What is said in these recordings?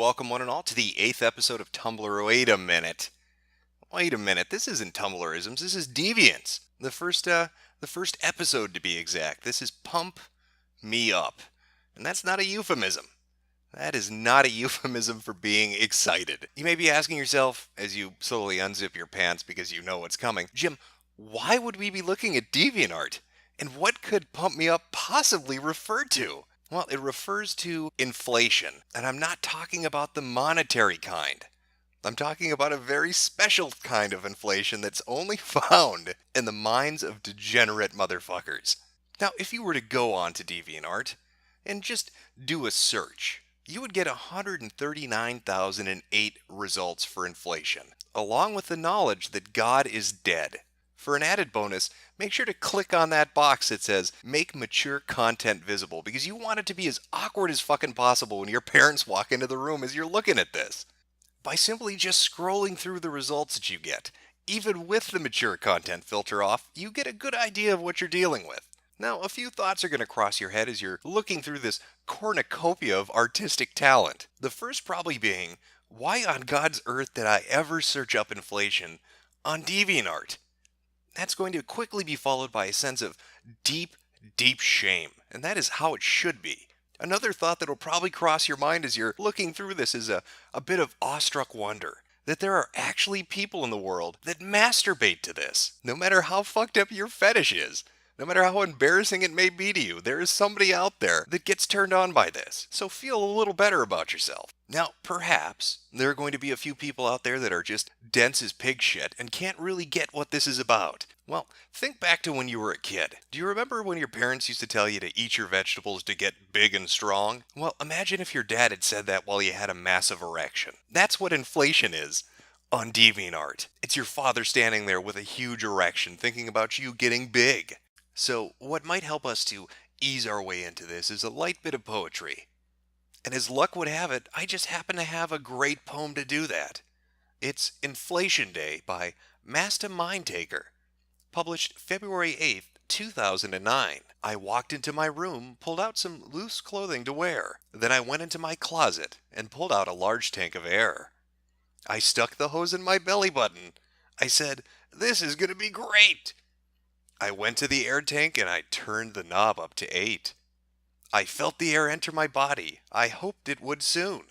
welcome one and all to the 8th episode of Tumblr. Wait a minute. Wait a minute. This isn't Tumblrisms. This is Deviants. The first episode to be exact. This is Pump Me Up. And that's not a euphemism. That is not a euphemism for being excited. You may be asking yourself, as you slowly unzip your pants because you know what's coming, Jim, why would we be looking at DeviantArt? And what could Pump Me Up possibly refer to? Well, it refers to inflation, and I'm not talking about the monetary kind. I'm talking about a very special kind of inflation that's only found in the minds of degenerate motherfuckers. Now, if you were to go on to DeviantArt and just do a search, you would get 139,008 results for inflation, along with the knowledge that God is dead. For an added bonus, make sure to click on that box that says make mature content visible, because you want it to be as awkward as fucking possible when your parents walk into the room as you're looking at this. By simply just scrolling through the results that you get, even with the mature content filter off, you get a good idea of what you're dealing with. Now, a few thoughts are going to cross your head as you're looking through this cornucopia of artistic talent. The first probably being, why on God's earth did I ever search up inflation on DeviantArt? That's going to quickly be followed by a sense of deep, deep shame, and that is how it should be. Another thought that will probably cross your mind as you're looking through this is a bit of awestruck wonder that there are actually people in the world that masturbate to this. No matter how fucked up your fetish is, no matter how embarrassing it may be to you, there is somebody out there that gets turned on by this. So feel a little better about yourself. Now, perhaps there are going to be a few people out there that are just dense as pig shit and can't really get what this is about. Well, think back to when you were a kid. Do you remember when your parents used to tell you to eat your vegetables to get big and strong? Well, imagine if your dad had said that while you had a massive erection. That's what inflation is on DeviantArt. It's your father standing there with a huge erection thinking about you getting big. So, what might help us to ease our way into this is a light bit of poetry. And as luck would have it, I just happen to have a great poem to do that. It's Inflation Day by Master Mindtaker, published February 8th, 2009. I walked into my room, pulled out some loose clothing to wear. Then I went into my closet and pulled out a large tank of air. I stuck the hose in my belly button. I said, "This is going to be great." I went to the air tank and I turned the knob up to 8. I felt the air enter my body. I hoped it would soon.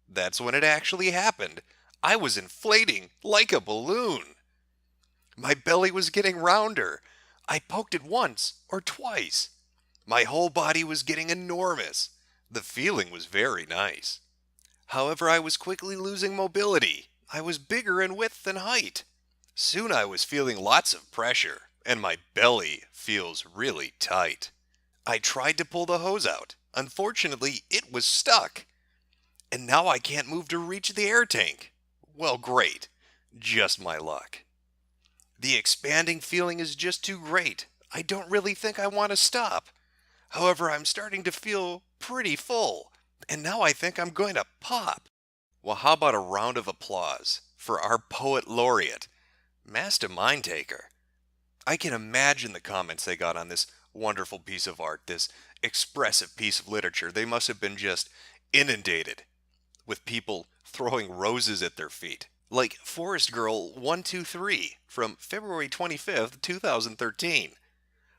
That's when it actually happened. I was inflating like a balloon. My belly was getting rounder. I poked it once or twice. My whole body was getting enormous. The feeling was very nice. However, I was quickly losing mobility. I was bigger in width and height. Soon I was feeling lots of pressure, and my belly feels really tight. I tried to pull the hose out. Unfortunately, it was stuck. And now I can't move to reach the air tank. Well, great. Just my luck. The expanding feeling is just too great. I don't really think I want to stop. However, I'm starting to feel pretty full. And now I think I'm going to pop. Well, how about a round of applause for our poet laureate, Master Mindtaker? I can imagine the comments they got on this wonderful piece of art, this expressive piece of literature. They must have been just inundated with people throwing roses at their feet. Like Forest Girl 123 from February 25th, 2013.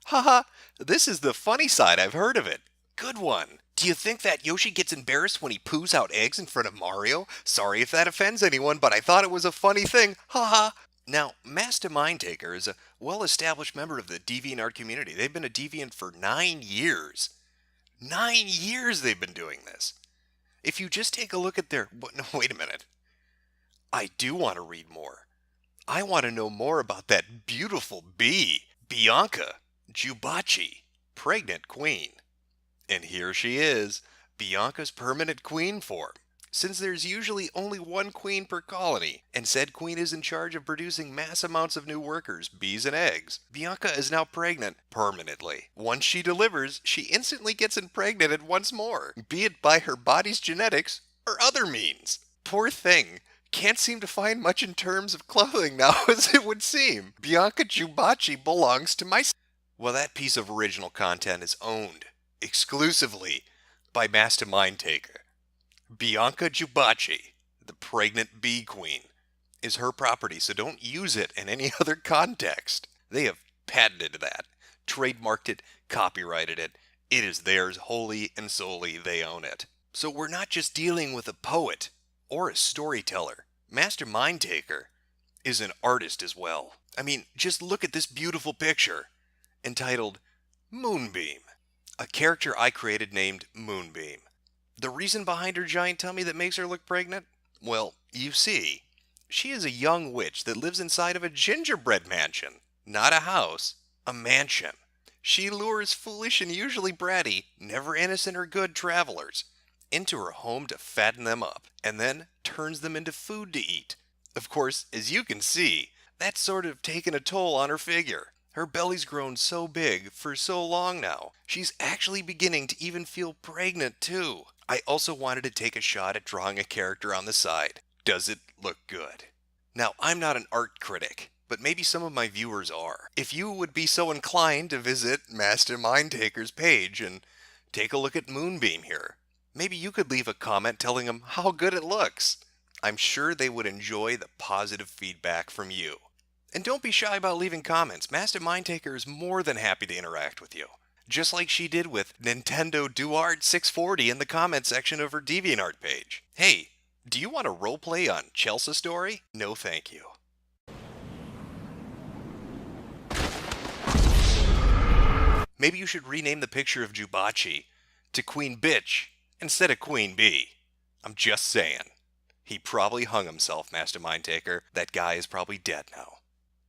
Haha, this is the funny side I've heard of it. Good one. Do you think that Yoshi gets embarrassed when he poos out eggs in front of Mario? Sorry if that offends anyone, but I thought it was a funny thing. Haha. Now, Master Mindtaker is a well-established member of the DeviantArt community. They've been a Deviant for 9 years. 9 years they've been doing this. If you just take a look at their... No, wait a minute. I do want to read more. I want to know more about that beautiful bee, Bianca Jubachi, pregnant queen. And here she is, Bianca's permanent queen form. Since there's usually only one queen per colony, and said queen is in charge of producing mass amounts of new workers, bees and eggs, Bianca is now pregnant permanently. Once she delivers, she instantly gets impregnated once more, be it by her body's genetics or other means. Poor thing. Can't seem to find much in terms of clothing now, as it would seem. Bianca Jubachi belongs to my... Well, that piece of original content is owned exclusively by Master Mindtaker. Bianca Jubachi, the pregnant bee queen, is her property, so don't use it in any other context. They have patented that, trademarked it, copyrighted it. It is theirs wholly and solely. They own it. So we're not just dealing with a poet or a storyteller. Master Mindtaker is an artist as well. I mean, just look at this beautiful picture entitled Moonbeam, a character I created named Moonbeam. The reason behind her giant tummy that makes her look pregnant? Well, you see, she is a young witch that lives inside of a gingerbread mansion. Not a house, a mansion. She lures foolish and usually bratty, never innocent or good travelers into her home to fatten them up, and then turns them into food to eat. Of course, as you can see, that's sort of taken a toll on her figure. Her belly's grown so big for so long now, she's actually beginning to even feel pregnant too. I also wanted to take a shot at drawing a character on the side. Does it look good? Now, I'm not an art critic, but maybe some of my viewers are. If you would be so inclined to visit Master Mindtaker's page and take a look at Moonbeam here, maybe you could leave a comment telling them how good it looks. I'm sure they would enjoy the positive feedback from you. And don't be shy about leaving comments. Master Mindtaker is more than happy to interact with you. Just like she did with Nintendo Duart 640 in the comment section of her DeviantArt page. Hey, do you want to roleplay on Chelsea Story? No thank you. Maybe you should rename the picture of Jubachi to Queen Bitch instead of Queen Bee. I'm just saying. He probably hung himself, Master Mindtaker. That guy is probably dead now.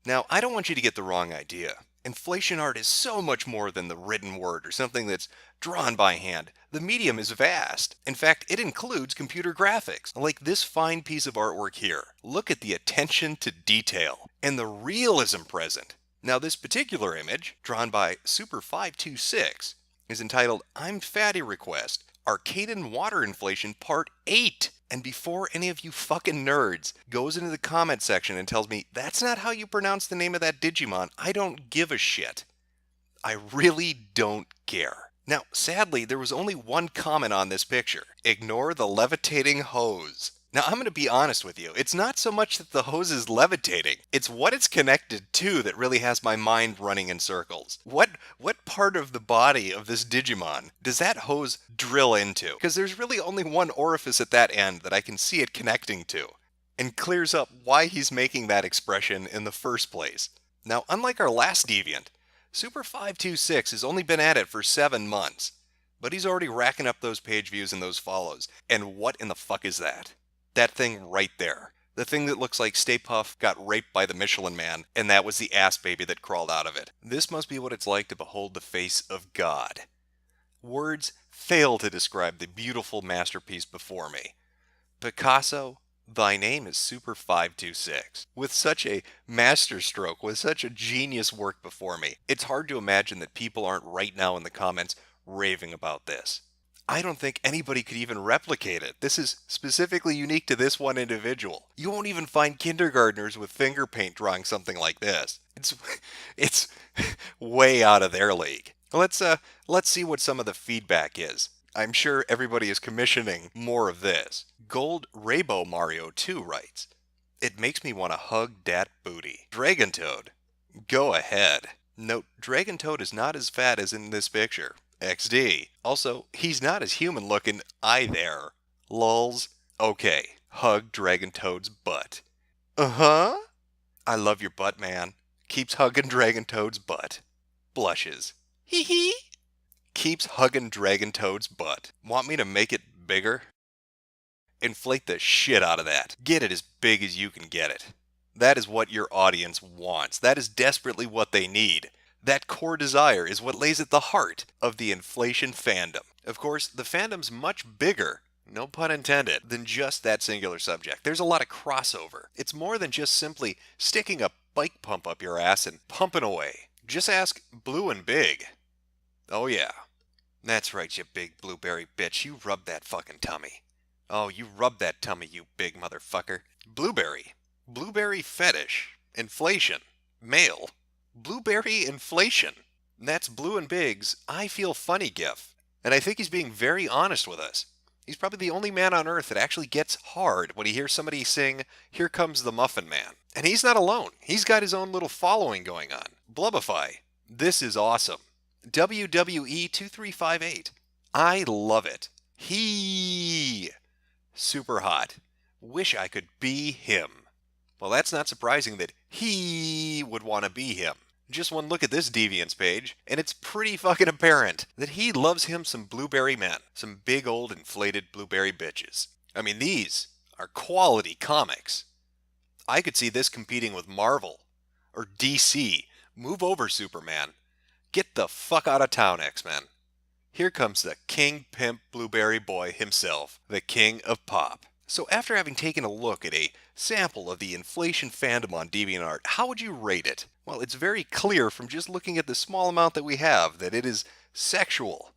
Now, I don't want you to get the wrong idea. Inflation art is so much more than the written word or something that's drawn by hand. The medium is vast. In fact, it includes computer graphics, like this fine piece of artwork here. Look at the attention to detail and the realism present. Now, this particular image, drawn by Super526, is entitled I'm Fatty Request, Arcadian Water Inflation Part 8. And before any of you fucking nerds goes into the comment section and tells me that's not how you pronounce the name of that Digimon, I don't give a shit. I really don't care. Now, sadly, there was only one comment on this picture. Ignore the levitating hose. Now, I'm going to be honest with you. It's not so much that the hose is levitating. It's what it's connected to that really has my mind running in circles. What part of the body of this Digimon does that hose drill into? Because there's really only one orifice at that end that I can see it connecting to. And clears up why he's making that expression in the first place. Now, unlike our last Deviant, Super526 has only been at it for 7 months. But he's already racking up those page views and those follows. And what in the fuck is that? That thing right there. The thing that looks like Stay Puft got raped by the Michelin Man, and that was the ass baby that crawled out of it. This must be what it's like to behold the face of God. Words fail to describe the beautiful masterpiece before me. Picasso, thy name is Super526. With such a masterstroke, with such a genius work before me, it's hard to imagine that people aren't right now in the comments raving about this. I don't think anybody could even replicate it. This is specifically unique to this one individual. You won't even find kindergartners with finger paint drawing something like this. It's way out of their league. Let's see what some of the feedback is. I'm sure everybody is commissioning more of this. Gold Raybo Mario 2 writes, it makes me want to hug dat booty. Dragon Toad, go ahead. Note, Dragon Toad is not as fat as in this picture. XD. Also, he's not as human looking either. Lulz. Okay, hug Dragon Toad's butt. Uh-huh. I love your butt, man. Keeps hugging Dragon Toad's butt. Blushes. Hee hee. Keeps hugging Dragon Toad's butt. Want me to make it bigger? Inflate the shit out of that. Get it as big as you can get it. That is what your audience wants. That is desperately what they need. That core desire is what lays at the heart of the inflation fandom. Of course, the fandom's much bigger, no pun intended, than just that singular subject. There's a lot of crossover. It's more than just simply sticking a bike pump up your ass and pumping away. Just ask Blue and Big. Oh yeah. That's right, you big blueberry bitch. You rub that fucking tummy. Oh, you rub that tummy, you big motherfucker. Blueberry. Blueberry fetish. Inflation. Male. Blueberry inflation. That's Blue and Big's I Feel Funny gif. And I think he's being very honest with us. He's probably the only man on earth that actually gets hard when he hears somebody sing, "Here Comes the Muffin Man." And he's not alone. He's got his own little following going on. Blubify. This is awesome. WWE 2358. I love it. He. Super hot. Wish I could be him. Well, that's not surprising that he would want to be him. Just one look at this Deviant's page, and it's pretty fucking apparent that he loves him some blueberry men. Some big old inflated blueberry bitches. I mean, these are quality comics. I could see this competing with Marvel. Or DC. Move over, Superman. Get the fuck out of town, X-Men. Here comes the King Pimp Blueberry Boy himself, the King of Pop. So after having taken a look at a sample of the inflation fandom on DeviantArt, how would you rate it? Well, it's very clear from just looking at the small amount that we have that it is sexual.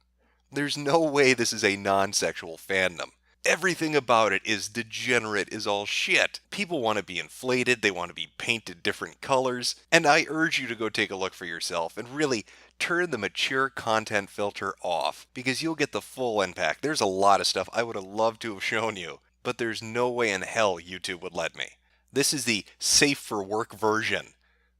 There's no way this is a non-sexual fandom. Everything about it is degenerate, is all shit. People want to be inflated, they want to be painted different colors, and I urge you to go take a look for yourself and really turn the mature content filter off, because you'll get the full impact. There's a lot of stuff I would have loved to have shown you, but there's no way in hell YouTube would let me. This is the safe for work version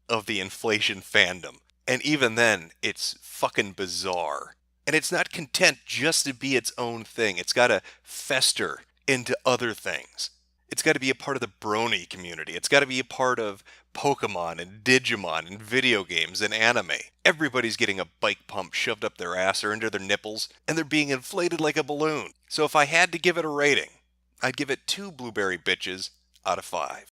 of the inflation fandom. And even then, it's fucking bizarre. And it's not content just to be its own thing. It's got to fester into other things. It's got to be a part of the brony community. It's got to be a part of Pokemon and Digimon and video games and anime. Everybody's getting a bike pump shoved up their ass or under their nipples, and they're being inflated like a balloon. So if I had to give it a rating, I'd give it 2 blueberry bitches out of 5.